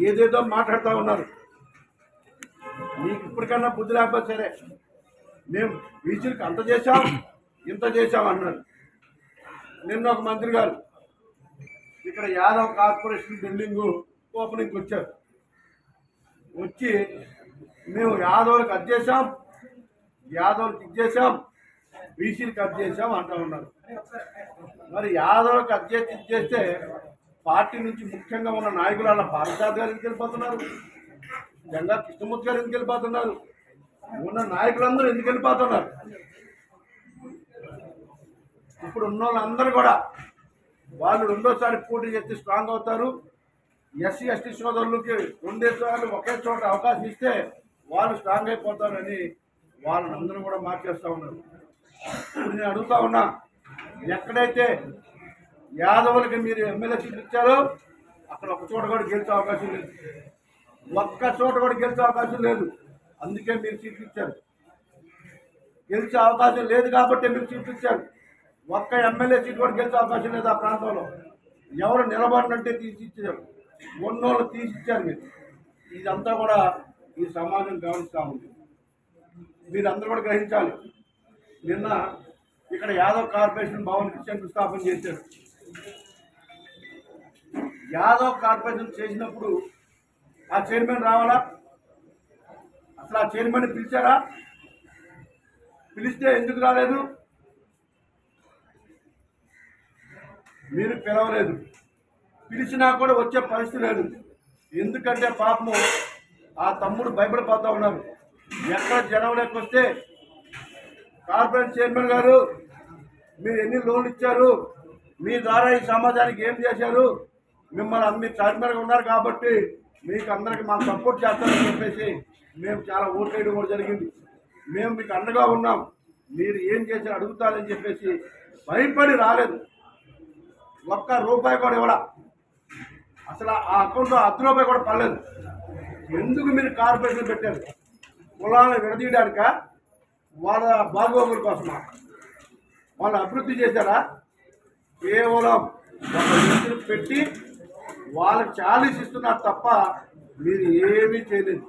ఏదేదో మాట్లాడుతూ ఉన్నారు. మీకు ఇప్పటికన్నా బుద్ధి లేకపోతే సరే, మేము బీసీలకు అంత చేశాం ఇంత చేశాం అన్నారు. నిన్న ఒక మంత్రి గారు ఇక్కడ యాదవ్ కార్పొరేషన్ బిల్డింగ్ ఓపెనింగ్కి వచ్చారు. వచ్చి మేము యాదవులకు అది చేశాం, యాదవులకు ఇది చేశాం, బీసీలకు అది చేశాం అంటూ ఉన్నారు. మరి యాదవులకు అది చేసి ఇది చేస్తే పార్టీ నుంచి ముఖ్యంగా ఉన్న నాయకులు అలా భారతరాజు గారు ఎందుకు వెళ్ళిపోతున్నారు, జంగా కృష్ణమూర్తి గారు ఎందుకు వెళ్ళిపోతున్నారు, ఉన్న నాయకులందరూ ఎందుకు వెళ్ళిపోతున్నారు? ఇప్పుడు ఉన్న వాళ్ళందరూ కూడా వాళ్ళు రెండోసారి పోటీ చేస్తే స్ట్రాంగ్ అవుతారు. ఎస్సీ ఎస్టీ సోదరులకి రెండేసార్లు ఒకే చోట అవకాశం ఇస్తే వాళ్ళు స్ట్రాంగ్ అయిపోతారని వాళ్ళందరూ కూడా మార్చేస్తూ ఉన్నారు. ఇప్పుడు నేను అడుగుతా ఉన్నా, ఎక్కడైతే యాదవులకి మీరు ఎమ్మెల్యే సీట్లు ఇచ్చారో అక్కడ ఒక చోట కూడా గెలిచే అవకాశం లేదు, ఒక్క చోట కూడా గెలిచే అవకాశం లేదు. అందుకే మీరు సీట్లు ఇచ్చారు. గెలిచే అవకాశం లేదు కాబట్టి మీరు సీట్లు ఇచ్చారు. ఒక్క ఎమ్మెల్యే సీట్ కూడా గెలిచే అవకాశం లేదు ఆ ప్రాంతంలో. ఎవరు నిలబడినంటే తీసి ఇచ్చారు, ఉన్నోళ్ళు తీసి ఇచ్చారు మీరు. ఇదంతా కూడా ఈ సమాజం గమనిస్తూ ఉంది. మీరందరూ కూడా గ్రహించాలి. నిన్న ఇక్కడ యాదవ్ కార్పొరేషన్ భవన్కి శంకుస్థాపన చేశారు. యాదవ్ కార్పొరేషన్ చేసినప్పుడు ఆ చైర్మన్ రావాలా? అసలు ఆ చైర్మన్ పిలిచారా? పిలిస్తే ఎందుకు రాలేదు? మీరు పిలవలేదు. పిలిచినా కూడా వచ్చే పరిస్థితి లేదు. ఎందుకంటే పాపము ఆ తమ్ముడు భయపడిపోతూ ఉన్నారు. ఎక్కడ జనం లేకొస్తే కార్పొరేషన్ చైర్మన్ గారు మీరు ఎన్ని లోన్లు ఇచ్చారు, మీ ద్వారా ఈ సమాజానికి ఏం చేశారు, మిమ్మల్ని మీరు చైర్మన్గా ఉన్నారు కాబట్టి మీకు అందరికి మాకు సపోర్ట్ చేస్తారని చెప్పేసి మేము చాలా ఓట్లు వేయడం కూడా జరిగింది. మేము మీకు అండగా ఉన్నాం, మీరు ఏం చేశారు అడుగుతారని చెప్పేసి భయపడి రాలేదు. ఒక్క రూపాయి కూడా ఇవ్వడా, అసలు ఆ అకౌంట్లో ₹10 కూడా పడలేదు. ఎందుకు మీరు కార్పొరేషన్ పెట్టారు? కులాలను విడదీయడానిక, వాళ్ళ బాగోగుల కోసమా? వాళ్ళు అభివృద్ధి చేశారా? కేవలం ఒక వ్యక్తిని పెట్టి వాళ్ళకి చాలీస్ ఇస్తున్నారు తప్ప మీరు ఏమీ చేయలేదు.